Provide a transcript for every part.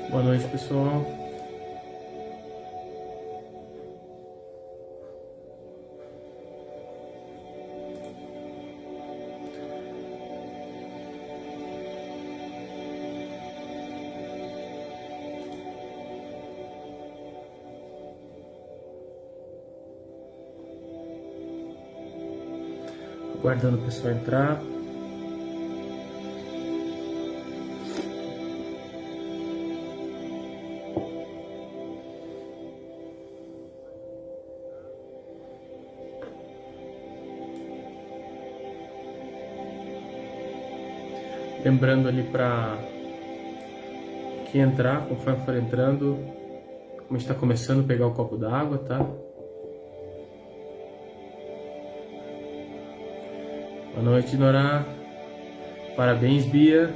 Boa noite, pessoal. Aguardando o pessoal entrar. Lembrando ali para quem entrar, conforme for entrando, como a gente está começando a pegar o copo d'água, tá? Boa noite, Norá. Parabéns, Bia.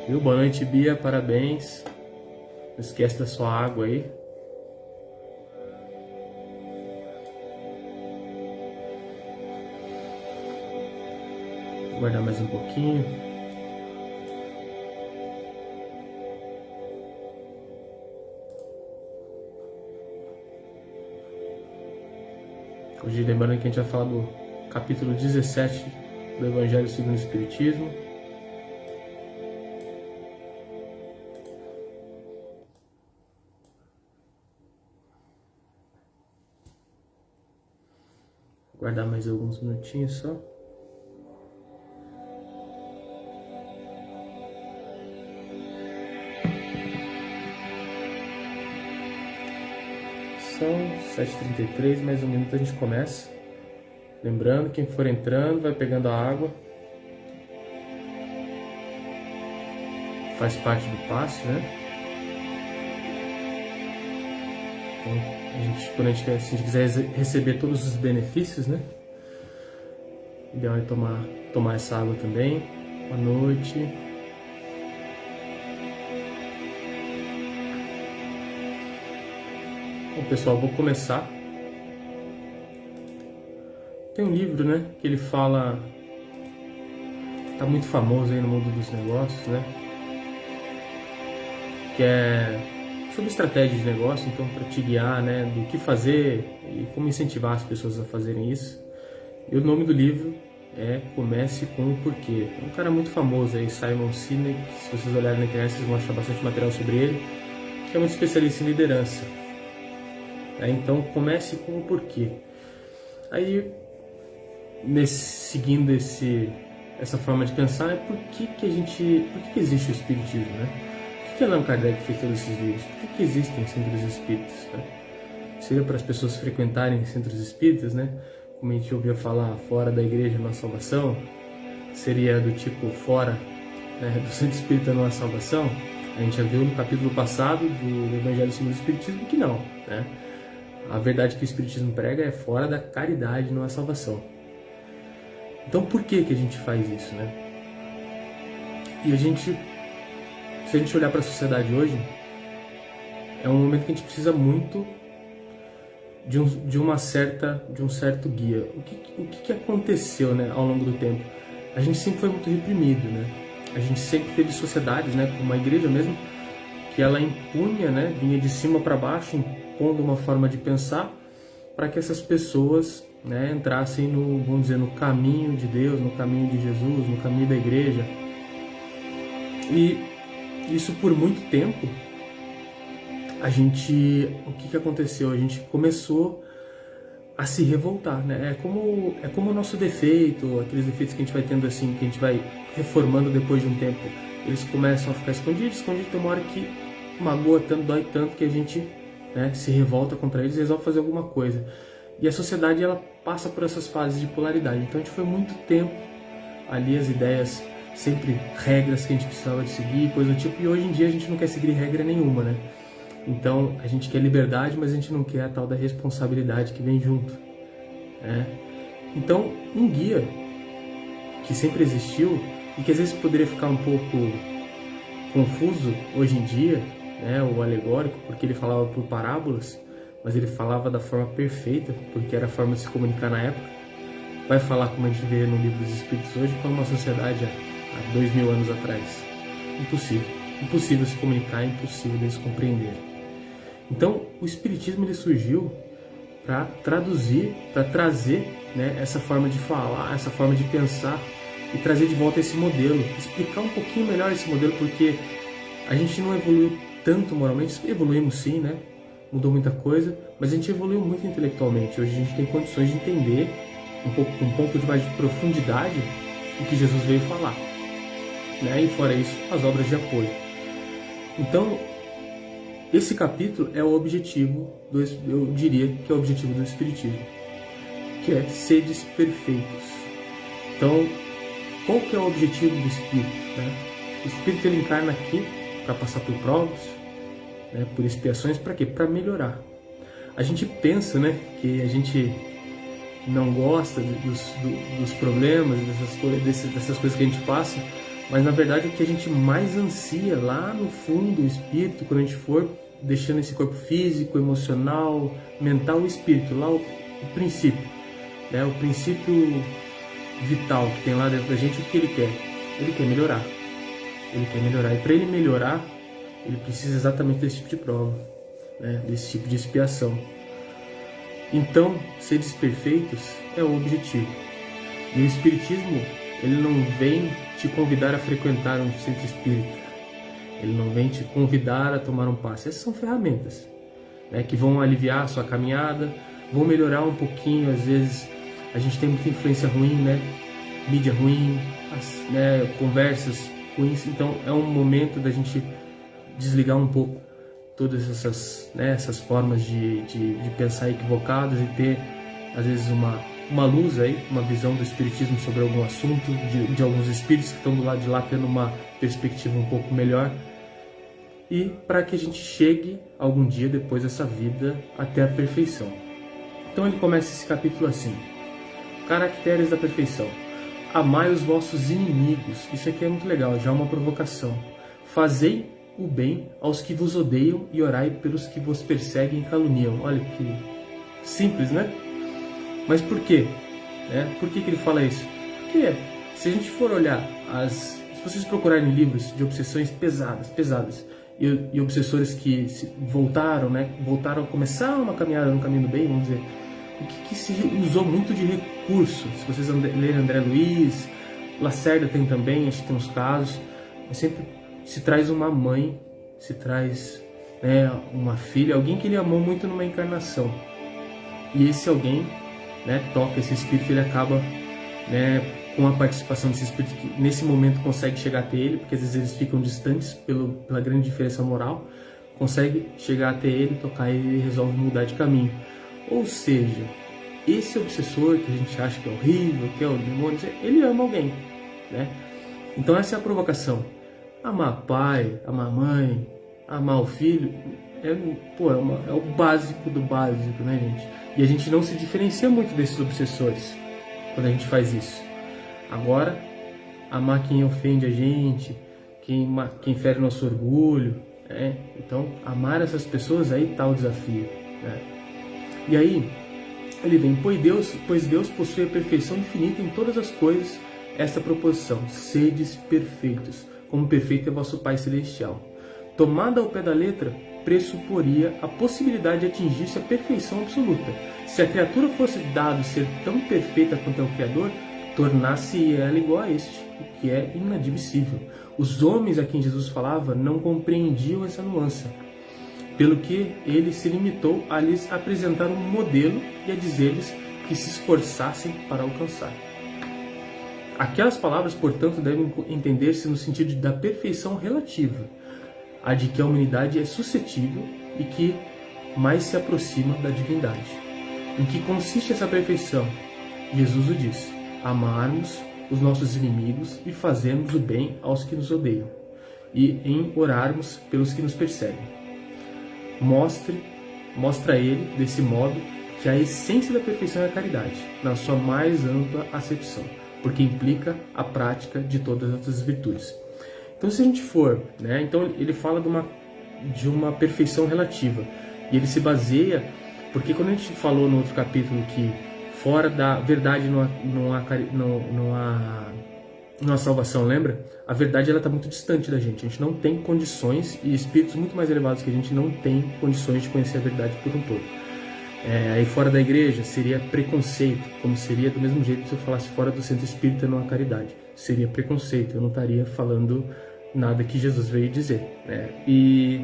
Viu? Boa noite, Bia. Parabéns. Não esquece da sua água aí. Vou guardar mais um pouquinho. Hoje, lembrando que a gente vai falar do capítulo 17 do Evangelho segundo o Espiritismo. Vou guardar mais alguns minutinhos só. São 7h33, mais um minuto a gente começa. Lembrando, quem for entrando, vai pegando a água. Faz parte do passe, né? Então, quando se a gente quiser receber todos os benefícios, né? O ideal é tomar essa água também. Boa noite. Bom, pessoal, vou começar. Tem um livro, né, que ele fala, tá muito famoso aí no mundo dos negócios, né, que é sobre estratégia de negócio, então para te guiar, né, do que fazer e como incentivar as pessoas a fazerem isso. E o nome do livro é Comece com o Porquê. É um cara muito famoso aí, Simon Sinek, se vocês olharem na internet vocês vão achar bastante material sobre ele, que é muito especialista em liderança. Então comece com o porquê. Aí, seguindo essa forma de pensar, por que existe o Espiritismo, né? Por que Allan Kardec fez todos esses livros? Por que existem centros espíritas, né? Seria para as pessoas frequentarem centros espíritas, né? Como a gente ouvia falar, fora da igreja não há salvação? Seria do tipo, fora, né, do centro espírita não há salvação? A gente já viu no capítulo passado do Evangelho segundo o Espiritismo que não, né? A verdade que o Espiritismo prega é fora da caridade não há salvação. Então por que a gente faz isso, né? E se a gente olhar para a sociedade hoje, é um momento que a gente precisa muito de um certo guia. O que aconteceu, né, ao longo do tempo? A gente sempre foi muito reprimido, né? A gente sempre teve sociedades, né, como a igreja mesmo, que ela impunha, né, vinha de cima para baixo, impondo uma forma de pensar para que essas pessoas, né, entrassem no caminho de Deus, no caminho de Jesus, no caminho da igreja. E isso por muito tempo, o que aconteceu? A gente começou a se revoltar, né? É como o nosso defeito, aqueles defeitos que a gente vai tendo assim, que a gente vai reformando depois de um tempo, eles começam a ficar escondidos, tem uma hora que magoa tanto, dói tanto que a gente, né, se revolta contra eles e resolve fazer alguma coisa. E a sociedade, ela passa por essas fases de polaridade. Então a gente foi muito tempo ali, as ideias, sempre regras que a gente precisava de seguir, coisa do tipo, e hoje em dia a gente não quer seguir regra nenhuma, né? Então a gente quer liberdade, mas a gente não quer a tal da responsabilidade que vem junto, né? Então um guia que sempre existiu e que às vezes poderia ficar um pouco confuso hoje em dia, né, o alegórico, porque ele falava por parábolas, mas ele falava da forma perfeita, porque era a forma de se comunicar na época. Vai falar, como a gente vê no Livro dos Espíritos hoje, com uma sociedade há 2000 anos atrás. Impossível, impossível se comunicar, impossível deles compreender. Então, o Espiritismo ele surgiu para traduzir, para trazer, né, essa forma de falar, essa forma de pensar e trazer de volta esse modelo, explicar um pouquinho melhor esse modelo, porque a gente não evoluiu tanto moralmente, evoluímos sim, né? Mudou muita coisa, mas a gente evoluiu muito intelectualmente. Hoje a gente tem condições de entender com um pouco de mais de profundidade o que Jesus veio falar, né? E fora isso, as obras de apoio. Então, esse capítulo é o objetivo, eu diria que é o objetivo do Espiritismo, que é sedes perfeitos. Então, qual que é o objetivo do Espírito, né? O Espírito ele encarna aqui para passar por provas, né, por expiações, para quê? Para melhorar. A gente pensa, né, que a gente não gosta dos problemas, dessas coisas que a gente passa, mas na verdade o que a gente mais ansia lá no fundo, o espírito, quando a gente for deixando esse corpo físico, emocional, mental, o espírito, lá o princípio, né, o princípio vital que tem lá dentro da gente, o que ele quer? Ele quer melhorar. Ele quer melhorar. E para ele melhorar, ele precisa exatamente desse tipo de prova, né, desse tipo de expiação. Então, seres perfeitos é o objetivo. E o Espiritismo, ele não vem te convidar a frequentar um centro espírita. Ele não vem te convidar a tomar um passe. Essas são ferramentas, né, que vão aliviar a sua caminhada, vão melhorar um pouquinho. Às vezes, a gente tem muita influência ruim, né? Mídia ruim, conversas ruins. Então, é um momento da gente desligar um pouco todas essas formas de pensar equivocadas e ter, às vezes, uma luz aí, uma visão do Espiritismo sobre algum assunto, de alguns espíritos que estão do lado de lá tendo uma perspectiva um pouco melhor, e para que a gente chegue algum dia depois dessa vida até a perfeição. Então ele começa esse capítulo assim: caracteres da perfeição. Amai os vossos inimigos. Isso aqui é muito legal, já é uma provocação. Fazei o bem aos que vos odeiam e orai pelos que vos perseguem e caluniam. Olha que simples, né? Mas por quê? Por que ele fala isso? Porque se a gente for olhar, se vocês procurarem livros de obsessões pesadas, e obsessores que voltaram a começar uma caminhada no caminho do bem, vamos dizer, o que se usou muito de recurso. Se vocês lerem André Luiz, Lacerda tem também, acho que tem uns casos, mas sempre se traz uma mãe, se traz, né, uma filha, alguém que ele amou muito numa encarnação. E esse alguém, né, toca esse espírito, ele acaba, né, com a participação desse espírito que nesse momento consegue chegar até ele, porque às vezes eles ficam distantes pela grande diferença moral, consegue chegar até ele, tocar ele e resolve mudar de caminho. Ou seja, esse obsessor que a gente acha que é horrível, que é o demônio, ele ama alguém, né? Então essa é a provocação. Amar pai, amar mãe, amar o filho, é o básico do básico, né, gente? E a gente não se diferencia muito desses obsessores quando a gente faz isso. Agora, amar quem ofende a gente, quem fere nosso orgulho, né? Então, amar essas pessoas, aí está o desafio, né? E aí, ele vem, pois Deus possui a perfeição infinita em todas as coisas, esta proposição, sedes perfeitos, como perfeito é vosso Pai Celestial. Tomada ao pé da letra, pressuporia a possibilidade de atingir-se a perfeição absoluta. Se a criatura fosse dado ser tão perfeita quanto é o Criador, tornasse ela igual a este, o que é inadmissível. Os homens a quem Jesus falava não compreendiam essa nuance, pelo que ele se limitou a lhes apresentar um modelo e a dizer-lhes que se esforçassem para alcançar. Aquelas palavras, portanto, devem entender-se no sentido da perfeição relativa, a de que a humanidade é suscetível e que mais se aproxima da divindade. Em que consiste essa perfeição? Jesus o disse: amarmos os nossos inimigos e fazermos o bem aos que nos odeiam, e em orarmos pelos que nos perseguem. Mostra ele, desse modo, que a essência da perfeição é a caridade, na sua mais ampla acepção, porque implica a prática de todas as outras virtudes. Então, se a gente for, né, então ele fala de uma perfeição relativa, e ele se baseia, porque quando a gente falou no outro capítulo que fora da verdade não nossa salvação, lembra? A verdade ela está muito distante da gente. A gente não tem condições, e espíritos muito mais elevados que a gente não tem condições de conhecer a verdade por um todo. Aí fora da igreja seria preconceito, como seria do mesmo jeito se eu falasse fora do centro espírita não há caridade. Seria preconceito, eu não estaria falando nada que Jesus veio dizer, né? E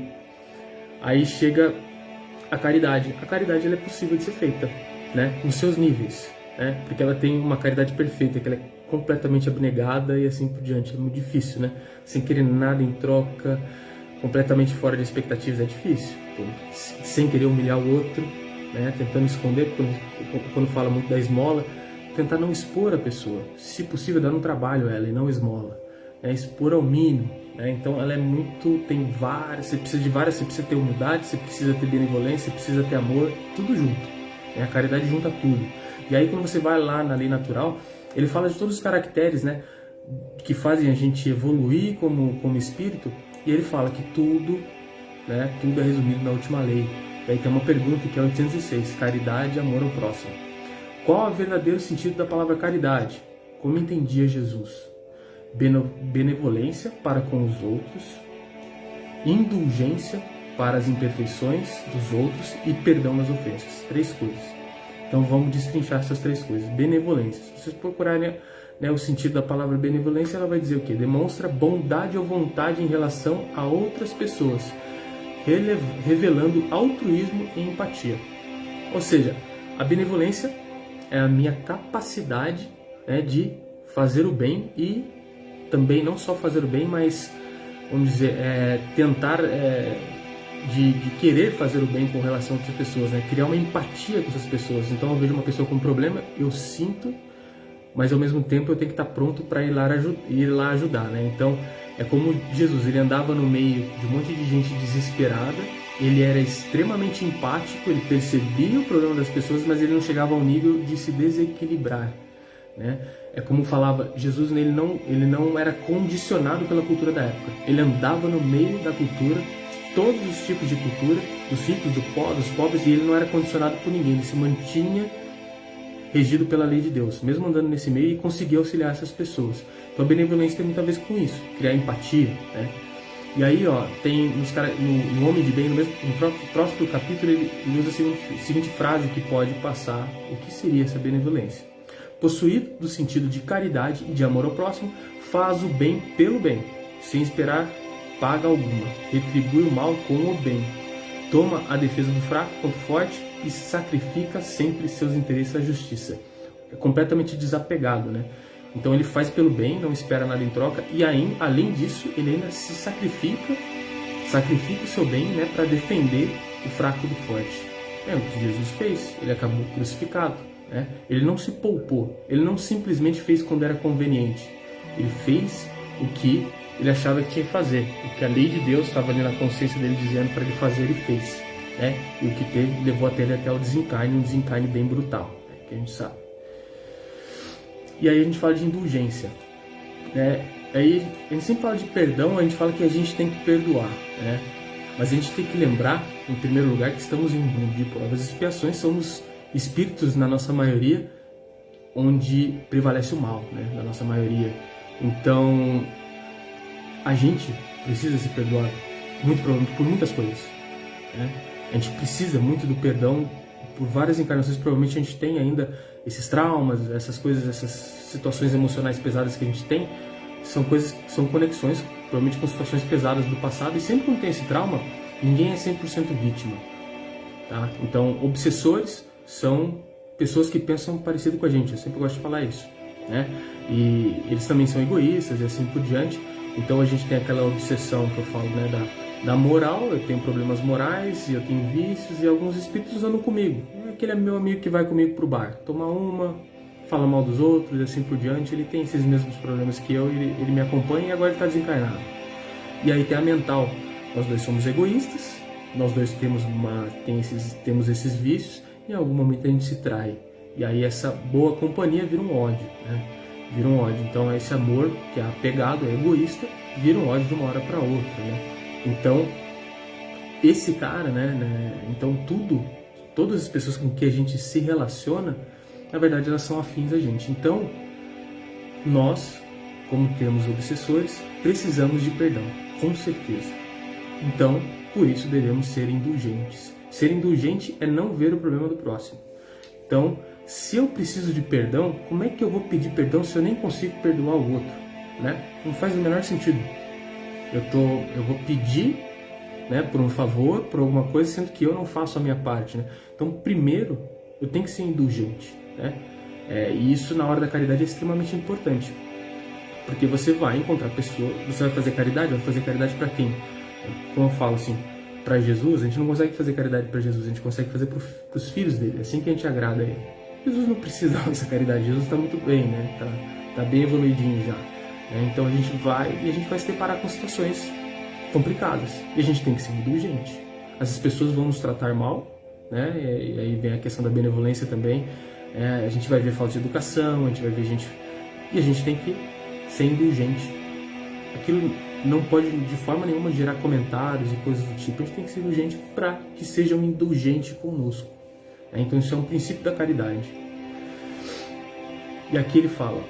aí chega a caridade. A caridade ela é possível de ser feita, né? Nos seus níveis, né? Porque ela tem uma caridade perfeita, que ela é completamente abnegada e assim por diante. É muito difícil, né? Sem querer nada em troca, completamente fora de expectativas, é difícil. Sem querer humilhar o outro, né? Tentando esconder, quando fala muito da esmola, tentar não expor a pessoa. Se possível, dar um trabalho a ela e não esmola. Expor ao mínimo, né? Então ela é muito, tem várias, você precisa de várias, você precisa ter humildade, você precisa ter benevolência, você precisa ter amor, tudo junto, né? A caridade junta tudo. E aí quando você vai lá na lei natural, ele fala de todos os caracteres, né, que fazem a gente evoluir como espírito, e ele fala que tudo, né, tudo é resumido na última lei. E aí tem uma pergunta que é 806, caridade e amor ao próximo. Qual é o verdadeiro sentido da palavra caridade? Como entendia Jesus? Benevolência para com os outros, indulgência para as imperfeições dos outros e perdão das ofensas. 3 coisas. Então vamos destrinchar essas 3 coisas. Benevolência. Se vocês procurarem, né, o sentido da palavra benevolência, ela vai dizer o quê? Demonstra bondade ou vontade em relação a outras pessoas, revelando altruísmo e empatia. Ou seja, a benevolência é a minha capacidade, né, de fazer o bem e também não só fazer o bem, mas, vamos dizer, tentar de querer fazer o bem com relação a outras pessoas, né? Criar uma empatia com essas pessoas. Então eu vejo uma pessoa com um problema, eu sinto, mas ao mesmo tempo eu tenho que estar pronto para ir lá ajudar, né? Então é como Jesus, ele andava no meio de um monte de gente desesperada, ele era extremamente empático, ele percebia o problema das pessoas, mas ele não chegava ao nível de se desequilibrar, né? É como falava, Jesus ele não era condicionado pela cultura da época. Ele andava no meio da cultura, de todos os tipos de cultura, dos ricos, dos pobres, e ele não era condicionado por ninguém. Ele se mantinha regido pela lei de Deus, mesmo andando nesse meio, e conseguia auxiliar essas pessoas. Então a benevolência tem muito a ver com isso, criar empatia, né? E aí, ó, tem no Homem de Bem, no próximo capítulo, ele usa a seguinte frase que pode passar o que seria essa benevolência. Possuído do sentido de caridade e de amor ao próximo, faz o bem pelo bem, sem esperar paga alguma, retribui o mal com o bem, toma a defesa do fraco contra o forte e sacrifica sempre seus interesses à justiça. É completamente desapegado, né? Então ele faz pelo bem, não espera nada em troca, e aí, além disso, ele ainda se sacrifica o seu bem, né, para defender o fraco do forte. É o que Jesus fez, ele acabou crucificado. Ele não se poupou, ele não simplesmente fez quando era conveniente, ele fez o que ele achava que tinha que fazer, o que a lei de Deus estava ali na consciência dele dizendo para ele fazer, ele fez, né? E o que levou até ele até o desencarne, um desencarne bem brutal, né? Que a gente sabe. E aí a gente fala de indulgência, né? Aí a gente sempre fala de perdão, a gente fala que a gente tem que perdoar, né? Mas a gente tem que lembrar, em primeiro lugar, que estamos em um mundo de provas e expiações, somos espíritos, na nossa maioria, onde prevalece o mal, né? Na nossa maioria. Então, a gente precisa se perdoar, muito provavelmente, por muitas coisas, né? A gente precisa muito do perdão por várias encarnações. Provavelmente a gente tem ainda esses traumas, essas coisas, essas situações emocionais pesadas que a gente tem, são coisas, são conexões, provavelmente com situações pesadas do passado, e sempre quando tem esse trauma, ninguém é 100% vítima, tá? Então, obsessores são pessoas que pensam parecido com a gente, eu sempre gosto de falar isso, né? E eles também são egoístas e assim por diante. Então a gente tem aquela obsessão que eu falo, né, da moral. Eu tenho problemas morais, eu tenho vícios, e alguns espíritos andam comigo. Aquele é meu amigo que vai comigo pro bar, toma uma, fala mal dos outros e assim por diante. Ele tem esses mesmos problemas que eu, ele me acompanha, e agora ele está desencarnado. E aí tem a mental, nós dois somos egoístas, nós dois temos esses vícios, e em algum momento a gente se trai. E aí essa boa companhia vira um ódio, né? Vira um ódio. Então esse amor, que é apegado, é egoísta, vira um ódio de uma hora para outra, né? Então, esse cara, né? Então todas as pessoas com que a gente se relaciona, na verdade elas são afins a gente. Então, nós como temos obsessores, precisamos de perdão, com certeza. Então, por isso devemos ser indulgentes. Ser indulgente é não ver o problema do próximo. Então, se eu preciso de perdão, como é que eu vou pedir perdão se eu nem consigo perdoar o outro? Né? Não faz o menor sentido. Eu vou pedir, né, por um favor, por alguma coisa, sendo que eu não faço a minha parte. Né? Então, primeiro, eu tenho que ser indulgente. Né? E isso, na hora da caridade, é extremamente importante. Porque você vai encontrar pessoa, você vai fazer caridade para quem? Como eu falo assim, para Jesus, a gente não consegue fazer caridade para Jesus, a gente consegue fazer para os filhos dele, é assim que a gente agrada a ele. Jesus não precisa da nossa caridade, Jesus está muito bem, né? Tá bem evoluidinho já. Né? Então a gente vai se deparar com situações complicadas e a gente tem que ser indulgente. Essas pessoas vão nos tratar mal, né? E aí vem a questão da benevolência também. A gente vai ver falta de educação, a gente vai ver e a gente tem que ser indulgente. Aquilo não pode de forma nenhuma gerar comentários e coisas do tipo. A gente tem que ser indulgente para que sejam indulgentes conosco. Então isso é um princípio da caridade. E aqui ele fala: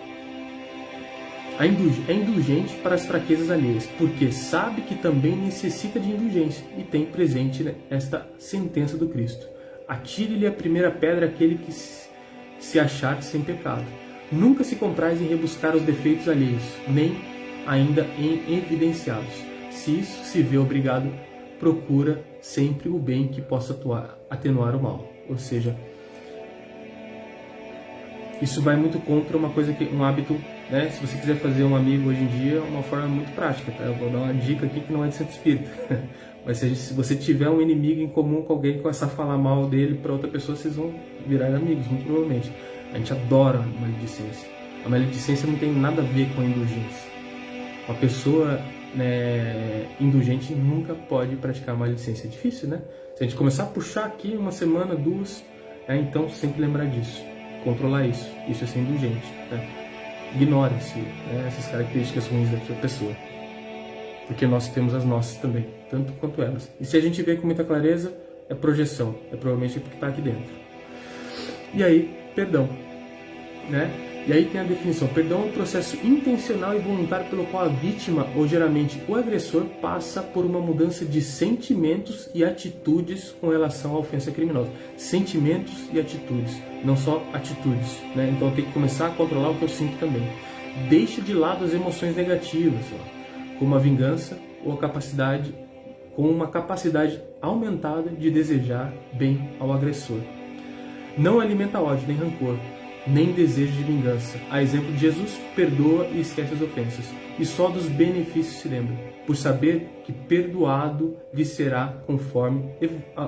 é indulgente para as fraquezas alheias, porque sabe que também necessita de indulgência e tem presente, né, esta sentença do Cristo: atire-lhe a primeira pedra aquele que se achar sem pecado. Nunca se compraz em rebuscar os defeitos alheios, nem ainda em evidenciá-los. Se isso se vê obrigado, procura sempre o bem que possa atenuar o mal. Ou seja, isso vai muito contra um hábito, né? Se você quiser fazer um amigo hoje em dia, é uma forma muito prática, tá? Eu vou dar uma dica aqui que não é de centro espírita. Mas se você tiver um inimigo em comum com alguém que começar a falar mal dele para outra pessoa, vocês vão virar amigos, muito provavelmente. A gente adora a maledicência. A maledicência não tem nada a ver com a indulgência. Uma pessoa, né, indulgente nunca pode praticar maledicência. É difícil, né? Se a gente começar a puxar aqui uma semana, duas, então sempre lembrar disso. Controlar isso. Isso é ser indulgente. Né? Ignore-se, né, essas características ruins da pessoa. Porque nós temos as nossas também, tanto quanto elas. E se a gente vê com muita clareza, é projeção. É provavelmente porque está aqui dentro. E aí, perdão. Né? E aí tem a definição: perdão é um processo intencional e voluntário pelo qual a vítima, ou geralmente o agressor, passa por uma mudança de sentimentos e atitudes com relação à ofensa criminosa. Sentimentos e atitudes, não só atitudes. Né? Então eu tenho que começar a controlar o que eu sinto também. Deixa de lado as emoções negativas, como a vingança ou com uma capacidade aumentada de desejar bem ao agressor. Não alimenta ódio nem rancor, nem desejo de vingança. A exemplo de Jesus, perdoa e esquece as ofensas, e só dos benefícios se lembra, por saber que perdoado lhe será conforme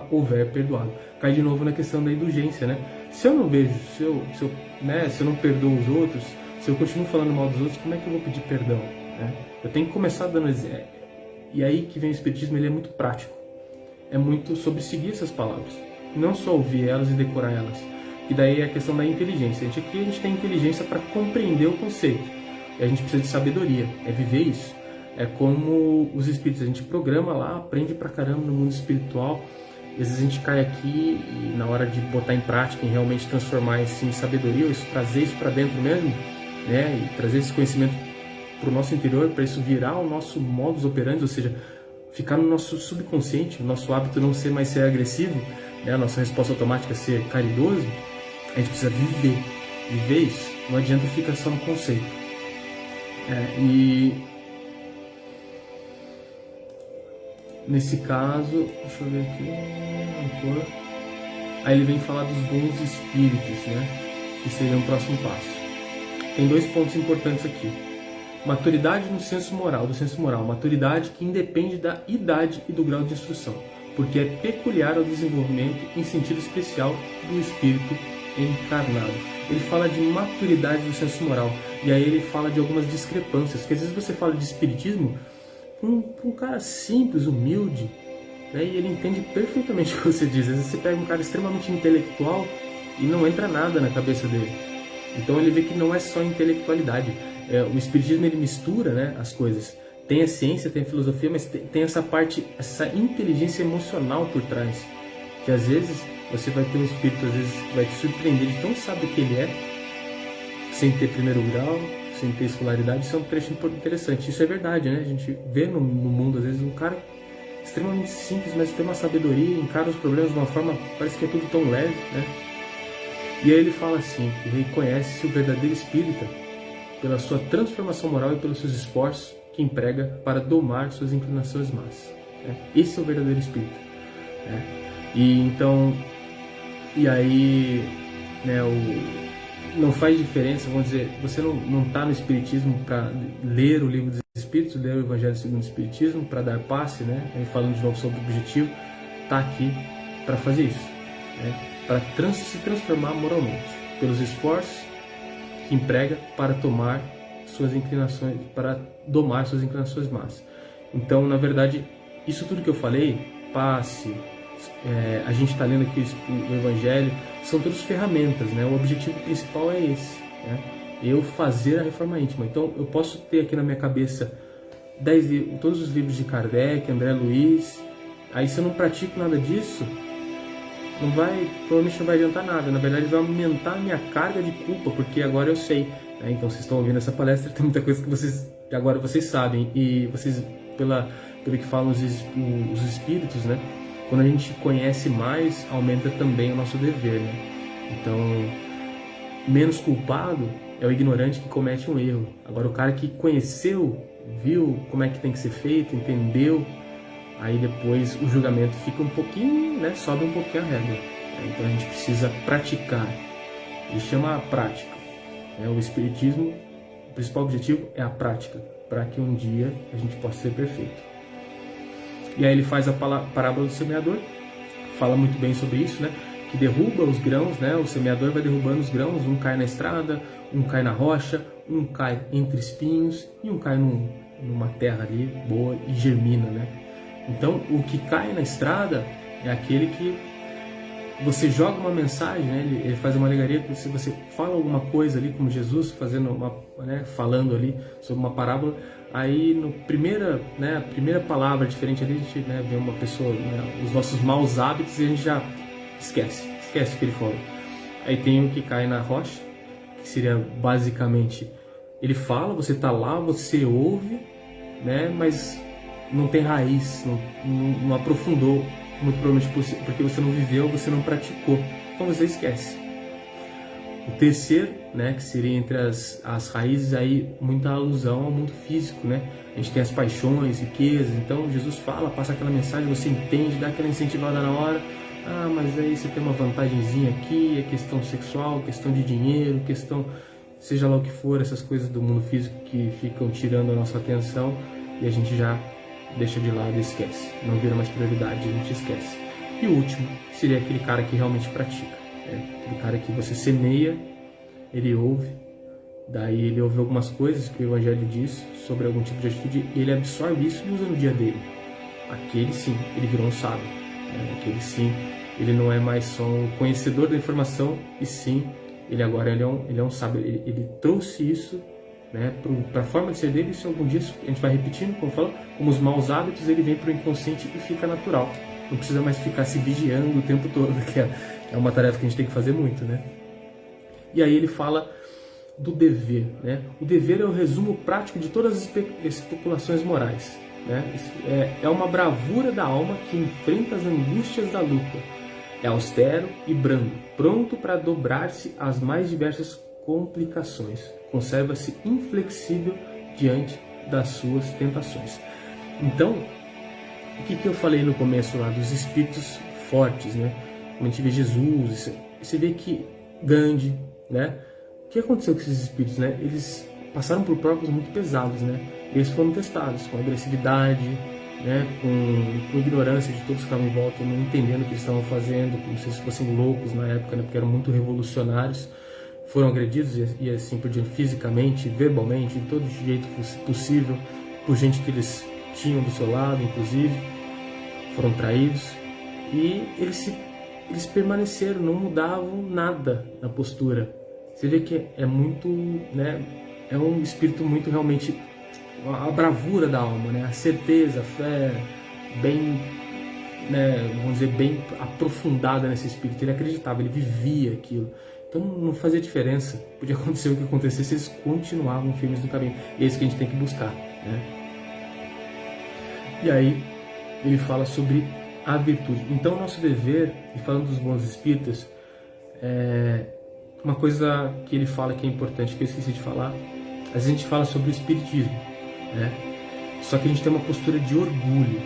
houver perdoado. Cai de novo na questão da indulgência, né? Se eu não vejo, se eu não perdoo os outros, se eu continuo falando mal dos outros, como é que eu vou pedir perdão? Né? Eu tenho que começar dando exemplo. E aí que vem o Espiritismo, ele é muito prático. É muito sobre seguir essas palavras, não só ouvir elas e decorar elas. E daí é a questão da inteligência. Aqui a gente tem inteligência para compreender o conceito. E a gente precisa de sabedoria, é viver isso. É como os espíritos, a gente programa lá, aprende pra caramba no mundo espiritual. E às vezes a gente cai aqui e na hora de botar em prática, em realmente transformar isso em sabedoria, ou trazer isso para dentro mesmo, né? E trazer esse conhecimento para o nosso interior, para isso virar o nosso modus operandi, ou seja, ficar no nosso subconsciente, o nosso hábito não ser mais ser agressivo, né? A nossa resposta automática ser caridoso. A gente precisa viver isso. Não adianta ficar só no conceito. E nesse caso, deixa eu ver aqui, aí ele vem falar dos bons espíritos, né? Que seria o próximo passo. Tem 2 pontos importantes aqui: maturidade no senso moral, maturidade que independe da idade e do grau de instrução, porque é peculiar ao desenvolvimento em sentido especial do espírito encarnado. Ele fala de maturidade do senso moral, e aí ele fala de algumas discrepâncias, porque às vezes você fala de espiritismo com um cara simples, humilde, né, e ele entende perfeitamente o que você diz. Às vezes você pega um cara extremamente intelectual e não entra nada na cabeça dele. Então ele vê que não é só intelectualidade. O espiritismo, ele mistura, né, as coisas. Tem a ciência, tem a filosofia, mas tem essa parte, essa inteligência emocional por trás, que às vezes você vai ter um espírito, às vezes vai te surpreender de tão sábio que ele é, sem ter primeiro grau, sem ter escolaridade, isso é um trecho interessante. Isso é verdade, né? A gente vê no mundo, às vezes, um cara extremamente simples, mas tem uma sabedoria, encara os problemas de uma forma, parece que é tudo tão leve, né? E aí ele fala assim, que reconhece-se o verdadeiro espírita pela sua transformação moral e pelos seus esforços que emprega para domar suas inclinações más. Né? Esse é o verdadeiro espírita. Né? E então, e aí, né, não faz diferença, vamos dizer, você não está no Espiritismo para ler o livro dos Espíritos, ler o Evangelho segundo o Espiritismo, para dar passe, né? Aí falando de novo sobre o objetivo, está aqui para fazer isso, né? Para se transformar moralmente, pelos esforços que emprega para tomar suas inclinações, para domar suas inclinações más. Então, na verdade, isso tudo que eu falei, passe, a gente está lendo aqui o Evangelho, são todas ferramentas, né? O objetivo principal é esse, né? Eu fazer a reforma íntima. Então, eu posso ter aqui na minha cabeça todos os livros de Kardec, André Luiz, aí se eu não pratico nada disso, provavelmente não vai adiantar nada. Na verdade, vai aumentar a minha carga de culpa, porque agora eu sei, né? Então, vocês estão ouvindo essa palestra, tem muita coisa que agora vocês sabem, e vocês, pelo que falam os espíritos, né? Quando a gente conhece mais, aumenta também o nosso dever, né? Então, menos culpado é o ignorante que comete um erro. Agora, o cara que conheceu, viu como é que tem que ser feito, entendeu, aí depois o julgamento fica um pouquinho, né? Sobe um pouquinho a régua. Então, a gente precisa praticar. Ele chama a prática. O Espiritismo, o principal objetivo é a prática, para que um dia a gente possa ser perfeito. E aí ele faz a parábola do semeador, fala muito bem sobre isso, né? Que derruba os grãos, né? O semeador vai derrubando os grãos, um cai na estrada, um cai na rocha, um cai entre espinhos e um cai numa terra ali boa e germina, né? Então, o que cai na estrada é aquele que você joga uma mensagem, né? Ele faz uma alegoria, se você fala alguma coisa ali, como Jesus falando ali sobre uma parábola, aí a primeira palavra diferente ali, a gente, né, vê uma pessoa, né, os nossos maus hábitos, e a gente já esquece o que ele falou. Aí tem o que cai na rocha, que seria basicamente, ele fala, você está lá, você ouve, né, mas não tem raiz, não aprofundou, muito provavelmente porque você não viveu, você não praticou, então você esquece. O terceiro, né, que seria entre as raízes, aí muita alusão ao mundo físico, né? A gente tem as paixões, riquezas, então Jesus fala, passa aquela mensagem, você entende, dá aquela incentivada na hora, mas aí você tem uma vantagenzinha aqui, é questão sexual, questão de dinheiro, questão, seja lá o que for, essas coisas do mundo físico que ficam tirando a nossa atenção e a gente já deixa de lado e esquece, não vira mais prioridade, a gente esquece. E o último seria aquele cara que realmente pratica. Aquele cara que você semeia, ele ouve, daí ele ouve algumas coisas que o Evangelho diz sobre algum tipo de atitude, e ele absorve isso e usa no dia dele. Aquele sim, ele virou um sábio. Aquele sim, ele não é mais só um conhecedor da informação, e sim, ele agora ele é um sábio. Ele trouxe isso, né, para a forma de ser dele, e se algum dia a gente vai repetindo, como os maus hábitos, ele vem para o inconsciente e fica natural. Não precisa mais ficar se vigiando o tempo todo, que é uma tarefa que a gente tem que fazer muito, né? E aí ele fala do dever, né? O dever é o resumo prático de todas as especulações morais, né? É uma bravura da alma que enfrenta as angústias da luta. É austero e brando, pronto para dobrar-se às mais diversas complicações. Conserva-se inflexível diante das suas tentações. Então, o que eu falei no começo lá dos espíritos fortes, né? Quando a gente vê Jesus, você vê que Gandhi, né? O que aconteceu com esses espíritos, né? Eles passaram por provas muito pesadas, né? Eles foram testados com agressividade, né? Com ignorância de todos que estavam em volta, não entendendo o que eles estavam fazendo, como se eles fossem loucos na época, né? Porque eram muito revolucionários. Foram agredidos e assim por diante, fisicamente, verbalmente, de todo jeito possível, por gente que eles tinham do seu lado, inclusive, foram traídos, e eles permaneceram, não mudavam nada na postura. Você vê que é muito, né, é um espírito muito realmente, a bravura da alma, né, a certeza, a fé, bem, né, vamos dizer, bem aprofundada nesse espírito. Ele acreditava, ele vivia aquilo. Então não fazia diferença. Podia acontecer o que acontecesse, eles continuavam firmes no caminho. E é isso que a gente tem que buscar, né? E aí ele fala sobre a virtude. Então, nosso dever, e falando dos bons espíritas, uma coisa que ele fala que é importante, que eu esqueci de falar, a gente fala sobre o espiritismo, né? Só que a gente tem uma postura de orgulho,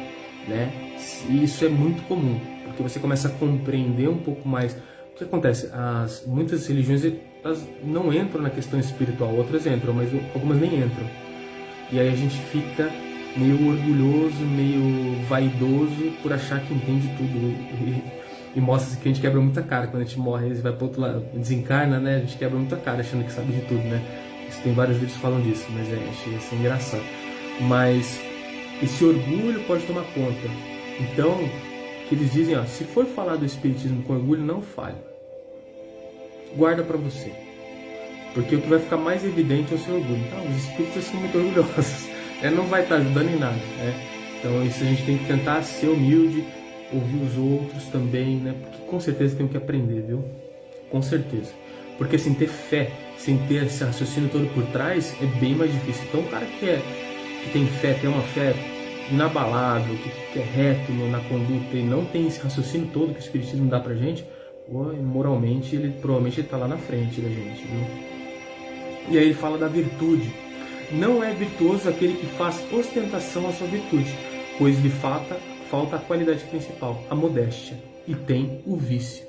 né? E isso é muito comum, porque você começa a compreender um pouco mais. O que acontece? Muitas religiões elas não entram na questão espiritual, outras entram, mas algumas nem entram. E aí a gente fica meio orgulhoso, meio vaidoso por achar que entende tudo. E mostra que a gente quebra muita cara quando a gente morre, vai para outro lado, desencarna, né? A gente quebra muita cara achando que sabe de tudo, né? Isso, tem vários vídeos que falam disso, mas chega a ser engraçado. Mas esse orgulho pode tomar conta. Então, que eles dizem, ó, se for falar do espiritismo com orgulho, não fale. Guarda para você. Porque o que vai ficar mais evidente é o seu orgulho. Então, os espíritas são muito orgulhosos. Não vai estar ajudando em nada, né? Então, isso a gente tem que tentar ser humilde, ouvir os outros também, né? Porque com certeza tem que aprender, viu? Com certeza. Porque sem ter fé, sem ter esse raciocínio todo por trás, é bem mais difícil. Então, o cara que tem fé, tem uma fé inabalável, que é reto na conduta e não tem esse raciocínio todo que o espiritismo dá pra gente, moralmente, provavelmente ele tá lá na frente da gente, viu? E aí ele fala da virtude. Não é virtuoso aquele que faz ostentação à sua virtude, pois lhe falta a qualidade principal, a modéstia, e tem o vício,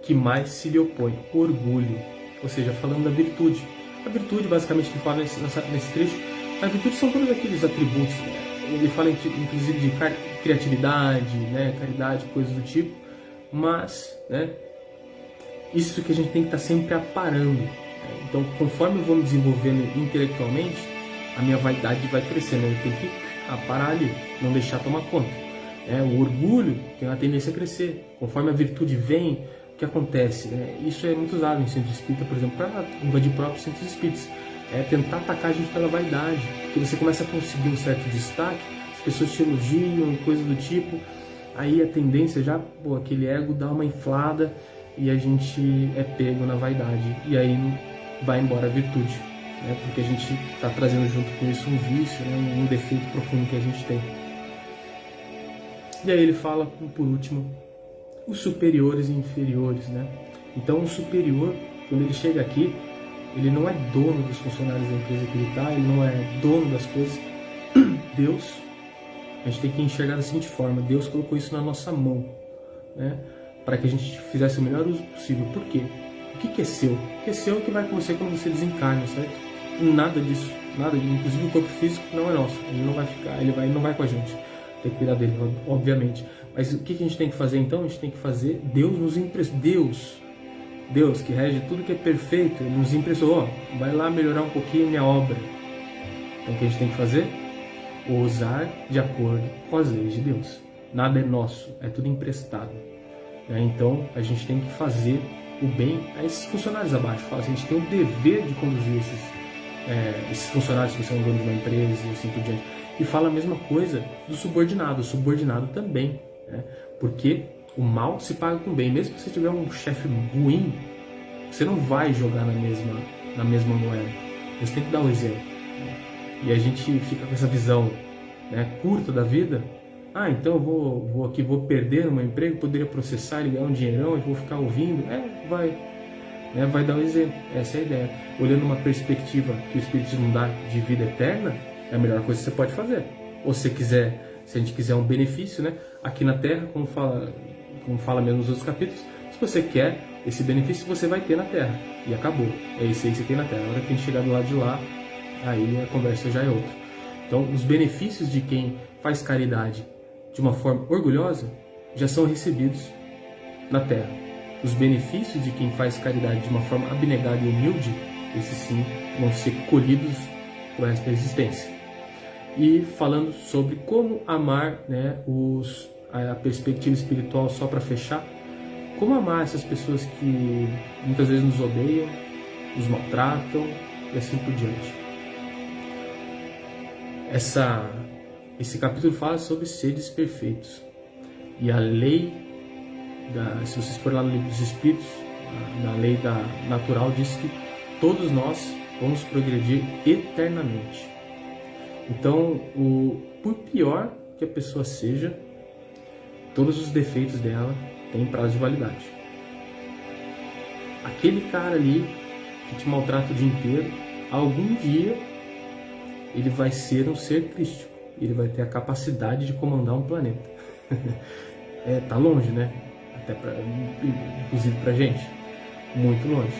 que mais se lhe opõe, o orgulho. Ou seja, falando da virtude. A virtude, basicamente, que fala nesse trecho, a virtude são todos aqueles atributos, né? Ele fala inclusive de criatividade, né? Caridade, coisas do tipo, mas, né? Isso que a gente tem que estar sempre aparando. Né? Então, conforme eu vou me desenvolvendo intelectualmente, a minha vaidade vai crescendo. Eu tenho que parar ali, não deixar tomar conta. O orgulho tem uma tendência a crescer. Conforme a virtude vem, o que acontece? Isso é muito usado em centro espírita, por exemplo, para invadir próprios centros espíritas. Tentar atacar a gente pela vaidade. Porque você começa a conseguir um certo destaque, as pessoas te elogiam, coisa do tipo. Aí a tendência já, aquele ego dá uma inflada e a gente é pego na vaidade. E aí vai embora a virtude. Porque a gente está trazendo junto com isso um vício, um defeito profundo que a gente tem. E aí ele fala, por último, os superiores e inferiores. Então o superior, quando ele chega aqui, ele não é dono dos funcionários da empresa que ele está, ele não é dono das coisas. Deus, a gente tem que enxergar da seguinte forma, Deus colocou isso na nossa mão, para que a gente fizesse o melhor uso possível. Por quê? O que é seu? O que é seu é o que vai com você quando você desencarna, certo? Nada disso, nada. Inclusive o corpo físico não é nosso, ele não vai ficar, ele não vai com a gente. Tem que cuidar dele, obviamente. Mas o que a gente tem que fazer então? A gente tem que fazer, Deus nos emprestou, Deus que rege tudo que é perfeito, Ele nos emprestou, vai lá melhorar um pouquinho a minha obra. Então o que a gente tem que fazer? Usar de acordo com as leis de Deus. Nada é nosso, é tudo emprestado. Então a gente tem que fazer o bem a esses funcionários abaixo. A gente tem o dever de conduzir esses funcionários que são donos de uma empresa e assim por diante. E fala a mesma coisa do subordinado. O subordinado também, porque o mal se paga com bem. Mesmo que você tiver um chefe ruim, você não vai jogar na mesma moeda. Você tem que dar o exemplo. E a gente fica com essa visão curta da vida. Então eu vou perder no meu emprego, poderia processar e ganhar um dinheirão e vou ficar ouvindo. Vai dar o exemplo. Essa é a ideia. Olhando uma perspectiva que o Espiritismo dá de vida eterna, é a melhor coisa que você pode fazer. Ou se a gente quiser um benefício, aqui na Terra, como fala mesmo nos outros capítulos, se você quer esse benefício, você vai ter na Terra. E acabou. É isso aí que você tem na Terra. A hora que a gente chegar do lado de lá, aí a conversa já é outra. Então, os benefícios de quem faz caridade de uma forma orgulhosa já são recebidos na Terra. Os benefícios de quem faz caridade de uma forma abnegada e humilde, esses sim vão ser colhidos pro resto da existência. E falando sobre como amar a perspectiva espiritual, só para fechar, como amar essas pessoas que muitas vezes nos odeiam, nos maltratam e assim por diante. Esse capítulo fala sobre seres perfeitos. E a lei, se vocês forem lá no Livro dos Espíritos, Na lei natural diz que todos nós vamos progredir eternamente. Então, por pior que a pessoa seja, todos os defeitos dela têm prazo de validade. Aquele cara ali que te maltrata o dia inteiro, algum dia ele vai ser um ser crístico. Ele vai ter a capacidade de comandar um planeta. Tá longe, né? Inclusive pra gente. Muito longe.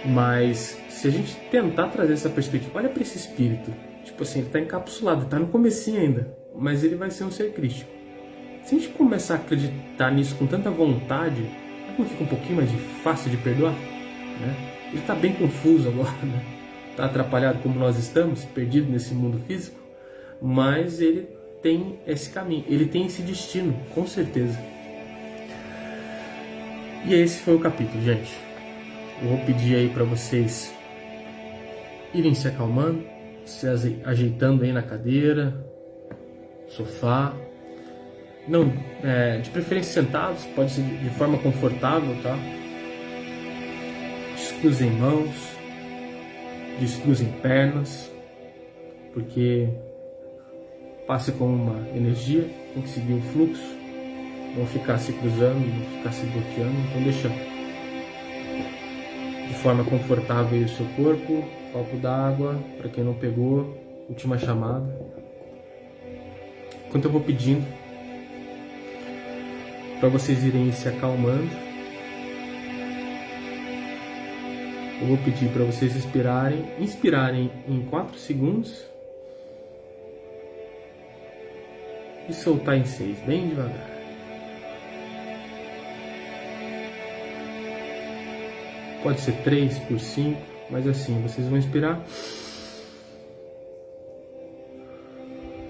Mas se a gente tentar trazer essa perspectiva, olha para esse espírito. Tipo assim, ele tá encapsulado, tá no comecinho ainda. Mas ele vai ser um ser crístico. Se a gente começar a acreditar nisso com tanta vontade, não fica um pouquinho mais fácil de perdoar? Né? Ele tá bem confuso agora, né? Tá atrapalhado como nós estamos, perdido nesse mundo físico. Mas ele tem esse caminho, ele tem esse destino, com certeza. E esse foi o capítulo, gente. Eu vou pedir aí para vocês irem se acalmando, se ajeitando aí na cadeira, sofá. Não, de preferência sentados, pode ser de forma confortável, tá? Descruzem mãos, descruzem pernas, porque passe com uma energia, tem que seguir o fluxo, não ficar se cruzando, não ficar se bloqueando. Então deixa de forma confortável o seu corpo, copo d'água, para quem não pegou, última chamada. Enquanto eu vou pedindo para vocês irem se acalmando, eu vou pedir para vocês inspirarem em 4 segundos e soltar em 6, bem devagar. Pode ser 3 por 5, mas assim, vocês vão inspirar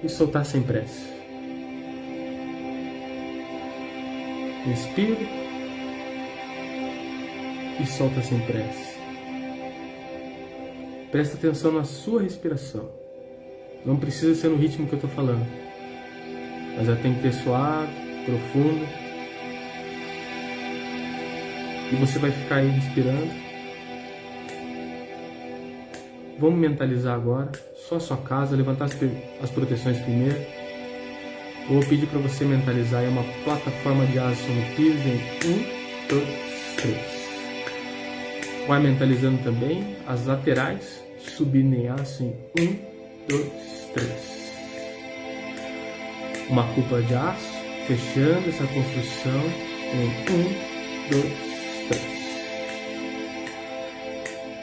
e soltar sem pressa. Inspira e solta sem pressa. Presta atenção na sua respiração. Não precisa ser no ritmo que eu estou falando, mas ela tem que ter suave, profunda. E você vai ficar aí respirando. Vamos mentalizar agora, só a sua casa, levantar as proteções primeiro. Eu vou pedir para você mentalizar aí uma plataforma de aço no piso em 1, 2, 3. Vai mentalizando também as laterais, subindo em aço em 1, 2, 3. Uma cúpula de aço, fechando essa construção em 1, 2, 3.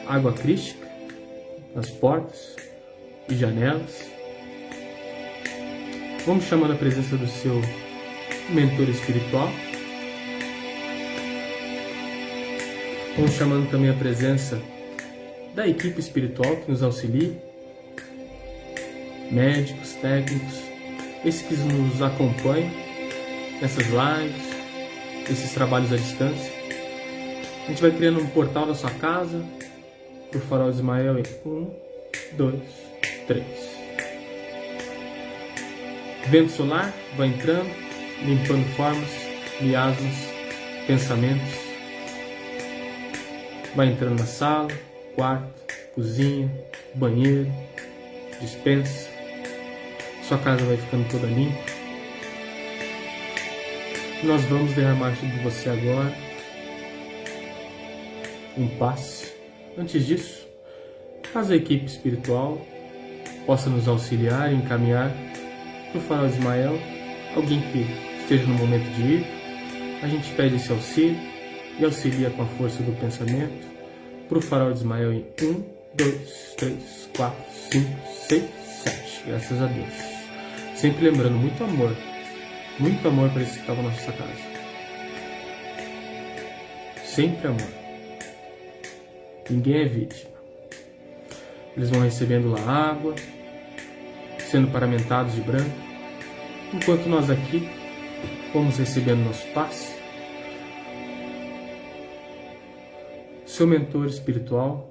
Água crística nas portas e janelas. Vamos chamando a presença do seu mentor espiritual. Vamos chamando também a presença da equipe espiritual que nos auxilia, médicos, técnicos, esses que nos acompanham nessas lives, esses trabalhos à distância. A gente vai criando um portal da sua casa para o Farol de Ismael em 1, 2, 3. Vento solar vai entrando, limpando formas, miasmas, pensamentos. Vai entrando na sala, quarto, cozinha, banheiro, despensa. Sua casa vai ficando toda limpa. Nós vamos derramar sobre você agora um passe. Antes disso, caso a equipe espiritual possa nos auxiliar e encaminhar para o Farol de Ismael, alguém que esteja no momento de ir, a gente pede esse auxílio e auxilia com a força do pensamento para o Farol de Ismael em 1, 2, 3, 4, 5, 6, 7. Graças a Deus. Sempre lembrando, muito amor para esse que estava na nossa casa. Sempre amor. Ninguém é vítima. Eles vão recebendo lá água, sendo paramentados de branco, enquanto nós aqui vamos recebendo nosso passe. Seu mentor espiritual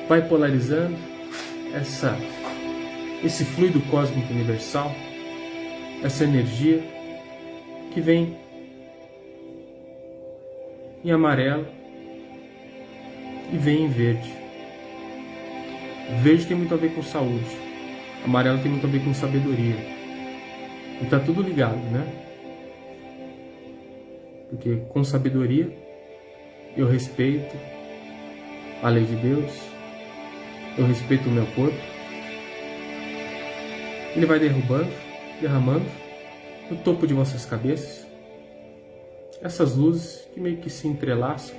vai polarizando esse fluido cósmico universal, essa energia, que vem em amarelo e vem em verde. Verde tem muito a ver com saúde, amarelo tem muito a ver com sabedoria. E tá tudo ligado, né? Porque com sabedoria eu respeito a lei de Deus, eu respeito o meu corpo. Ele vai derramando no topo de vossas cabeças essas luzes que meio que se entrelaçam,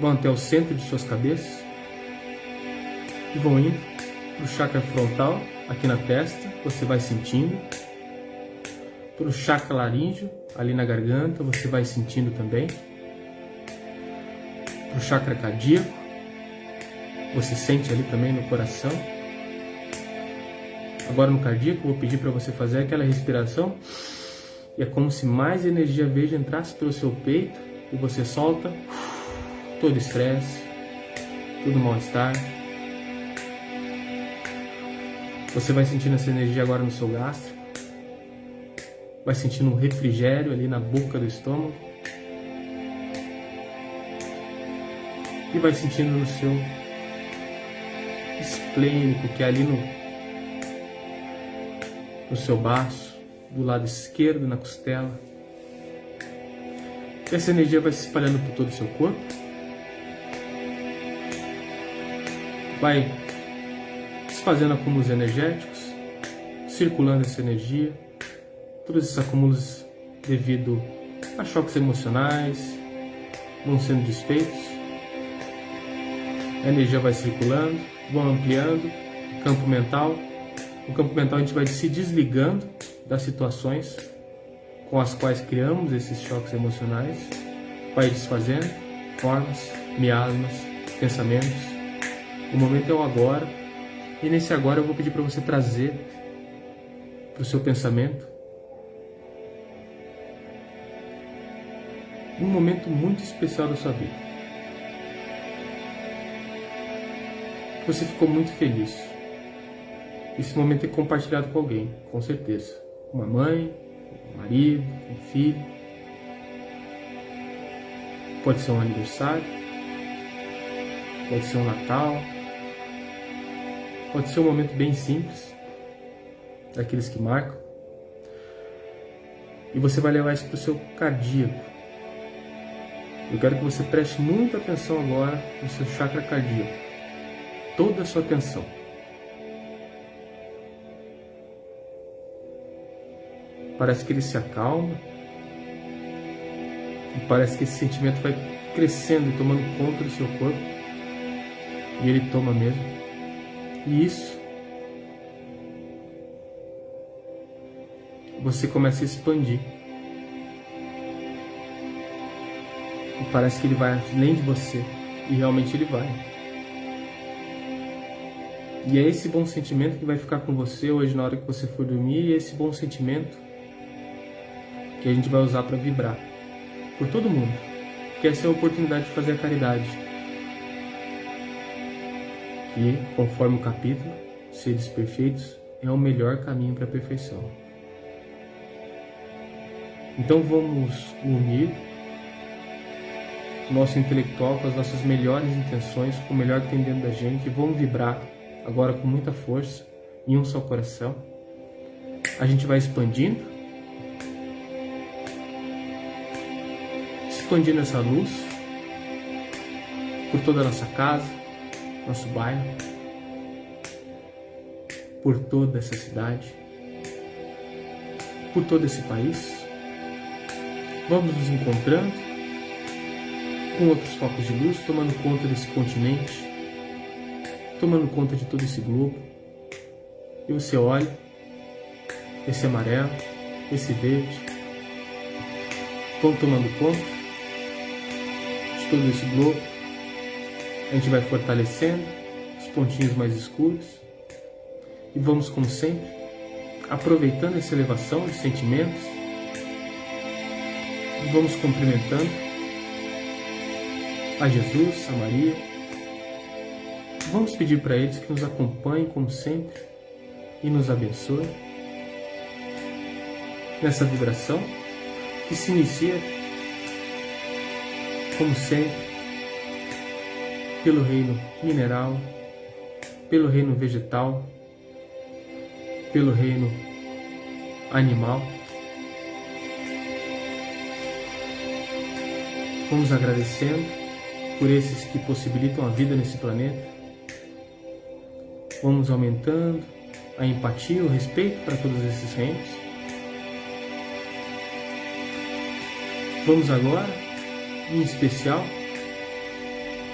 vão até o centro de suas cabeças e vão indo para o chakra frontal, aqui na testa, você vai sentindo. Para o chakra laríngeo, ali na garganta, você vai sentindo também. Para o chakra cardíaco, você sente ali também no coração. Agora no cardíaco, vou pedir para você fazer aquela respiração. E é como se mais energia verde entrasse pelo seu peito e você solta todo estresse, todo mal-estar. Você vai sentindo essa energia agora no seu gástrico. Vai sentindo um refrigério ali na boca do estômago. E vai sentindo no seu esplênico, que é ali no seu baço, do lado esquerdo, na costela. Essa energia vai se espalhando por todo o seu corpo. Vai desfazendo acúmulos energéticos, circulando essa energia. Todos esses acúmulos, devido a choques emocionais, vão sendo desfeitos. A energia vai circulando, vão ampliando o campo mental. No campo mental a gente vai se desligando das situações com as quais criamos esses choques emocionais, vai desfazendo formas, miasmas, pensamentos. O momento é o agora, e nesse agora eu vou pedir para você trazer para o seu pensamento um momento muito especial da sua vida. Você ficou muito feliz. Esse momento é compartilhado com alguém, com certeza. Uma mãe, um marido, um filho. Pode ser um aniversário. Pode ser um Natal. Pode ser um momento bem simples, daqueles que marcam. E você vai levar isso para o seu cardíaco. Eu quero que você preste muita atenção agora no seu chakra cardíaco. Toda a sua atenção. Parece que ele se acalma. E parece que esse sentimento vai crescendo e tomando conta do seu corpo. E ele toma mesmo. E isso, você começa a expandir. E parece que ele vai além de você. E realmente ele vai. E é esse bom sentimento que vai ficar com você hoje na hora que você for dormir. E é esse bom sentimento que a gente vai usar para vibrar por todo mundo. Que essa é a oportunidade de fazer a caridade. Que, conforme o capítulo, seres perfeitos é o melhor caminho para a perfeição. Então vamos unir o nosso intelectual com as nossas melhores intenções, com o melhor que tem dentro da gente, e vamos vibrar agora com muita força, em um só coração. A gente vai expandindo essa luz por toda a nossa casa, nosso bairro, por toda essa cidade, por todo esse país. Vamos nos encontrando com outros focos de luz, tomando conta desse continente, tomando conta de todo esse globo. E você olha esse amarelo, esse verde, vão tomando conta de todo esse globo. A gente vai fortalecendo os pontinhos mais escuros e vamos, como sempre, aproveitando essa elevação de sentimentos e vamos cumprimentando a Jesus, a Maria. Vamos pedir para eles que nos acompanhem, como sempre, e nos abençoem. nessa vibração que se inicia, como sempre, pelo reino mineral, pelo reino vegetal, pelo reino animal. Vamos agradecendo por esses que possibilitam a vida nesse planeta. Vamos aumentando a empatia, o respeito para todos esses reinos. Vamos agora, em especial,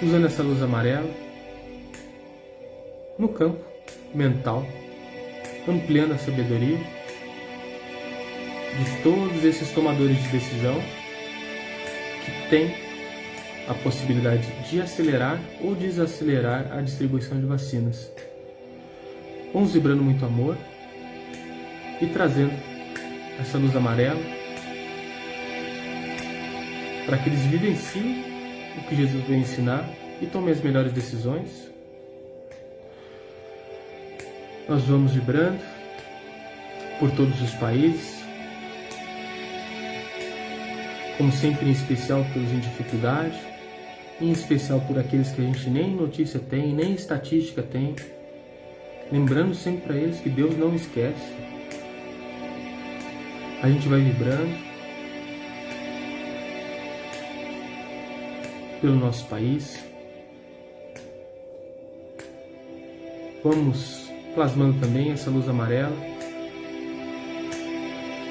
usando essa luz amarela no campo mental, ampliando a sabedoria de todos esses tomadores de decisão que têm a possibilidade de acelerar ou desacelerar a distribuição de vacinas. Vamos vibrando muito amor e trazendo essa luz amarela para que eles vivenciem o que Jesus veio ensinar e tomem as melhores decisões. Nós vamos vibrando por todos os países, como sempre, em especial pelos em dificuldade, em especial por aqueles que a gente nem notícia tem, nem estatística tem, lembrando sempre para eles que Deus não esquece. A gente vai vibrando pelo nosso país, vamos plasmando também essa luz amarela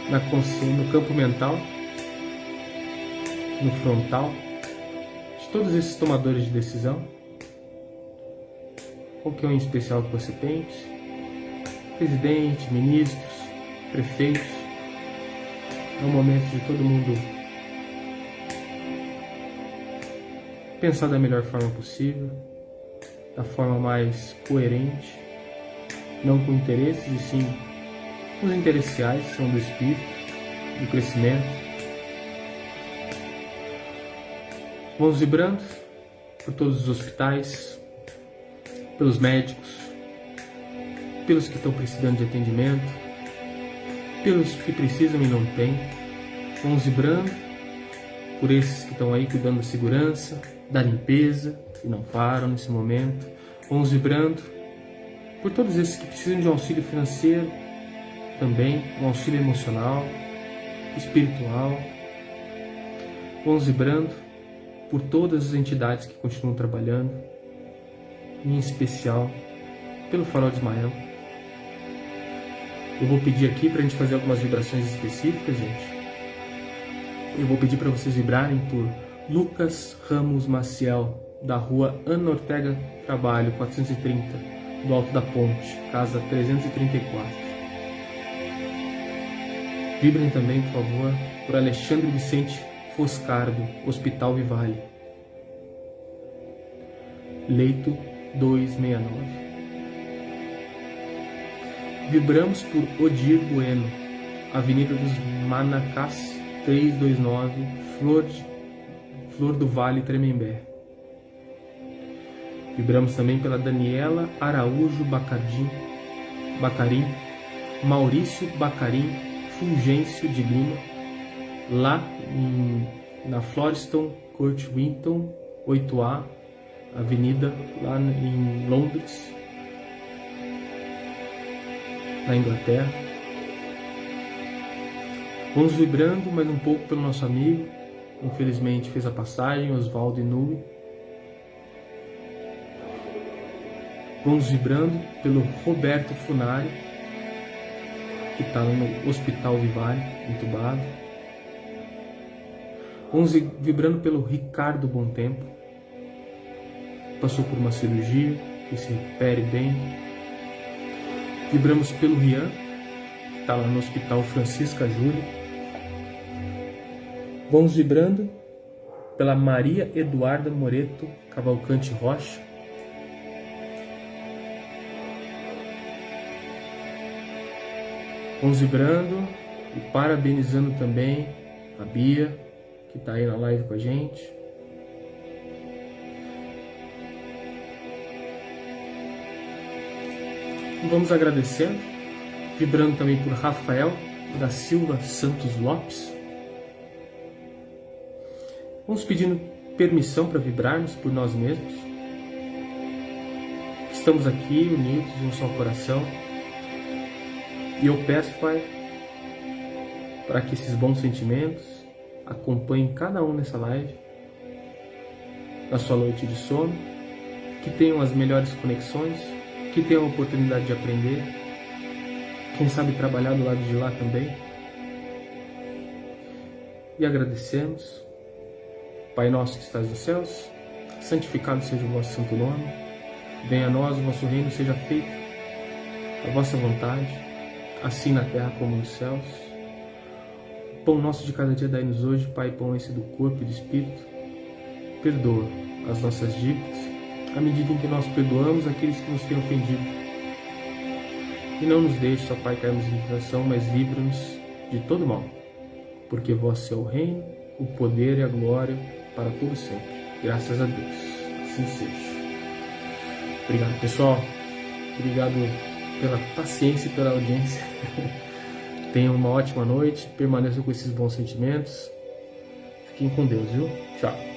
no campo mental, no frontal, de todos esses tomadores de decisão. Qualquer um em especial que você pense, presidente, ministros, prefeitos. É o momento de todo mundo pensar da melhor forma possível, da forma mais coerente, não com interesses, e sim com os interesses reais, que são do espírito, do crescimento. Vamos vibrando por todos os hospitais, pelos médicos, pelos que estão precisando de atendimento, pelos que precisam e não têm. Vamos vibrando por esses que estão aí cuidando da segurança, da limpeza, e não param nesse momento. Vamos vibrando por todos esses que precisam de um auxílio financeiro, também um auxílio emocional, espiritual. Vamos vibrando por todas as entidades que continuam trabalhando, em especial pelo Farol de Ismael. Eu vou pedir aqui para a gente fazer algumas vibrações específicas, gente. Eu vou pedir para vocês vibrarem por Lucas Ramos Maciel, da rua Ana Ortega Trabalho, 430, do Alto da Ponte, casa 334. Vibrem também, por favor, por Alexandre Vicente Foscardo, Hospital Vivale, leito 269. Vibramos por Odir Bueno, Avenida dos Manacás, 329, Flor do Vale, Tremembé. Vibramos também pela Daniela Araújo Bacarim, Maurício Bacarim Fulgêncio de Lima, lá na Floreston Court Winton, 8A, Avenida, lá em Londres, na Inglaterra. Vamos vibrando mais um pouco pelo nosso amigo, infelizmente fez a passagem, Oswaldo Inui. Vamos vibrando pelo Roberto Funari, que está no Hospital Vivale, entubado. Vamos vibrando pelo Ricardo Bom Tempo, passou por uma cirurgia, que se recupere bem. Vibramos pelo Rian, que está lá no Hospital Francisca Júlia. Vamos vibrando pela Maria Eduarda Moreto Cavalcante Rocha. Vamos vibrando e parabenizando também a Bia, que está aí na live com a gente. E vamos agradecendo, vibrando também por Rafael da Silva Santos Lopes. Vamos pedindo permissão para vibrarmos por nós mesmos. Estamos aqui unidos em um só coração. E eu peço, Pai, para que esses bons sentimentos acompanhem cada um nessa live, na sua noite de sono, que tenham as melhores conexões, que tenham a oportunidade de aprender, quem sabe trabalhar do lado de lá também. E agradecemos. Pai nosso que estás nos céus, santificado seja o vosso santo nome. Venha a nós o vosso reino, seja feita a vossa vontade, assim na terra como nos céus. O pão nosso de cada dia dai-nos hoje, Pai, pão esse do corpo e do espírito. Perdoa as nossas dívidas, à medida em que nós perdoamos aqueles que nos têm ofendido. E não nos deixe, ó Pai, cairmos em tentação, mas livra-nos de todo mal. Porque vosso é o reino, o poder e a glória para todo sempre. Graças a Deus. Assim seja. Obrigado, pessoal. Obrigado pela paciência e pela audiência. Tenham uma ótima noite. Permaneçam com esses bons sentimentos. Fiquem com Deus, viu? Tchau.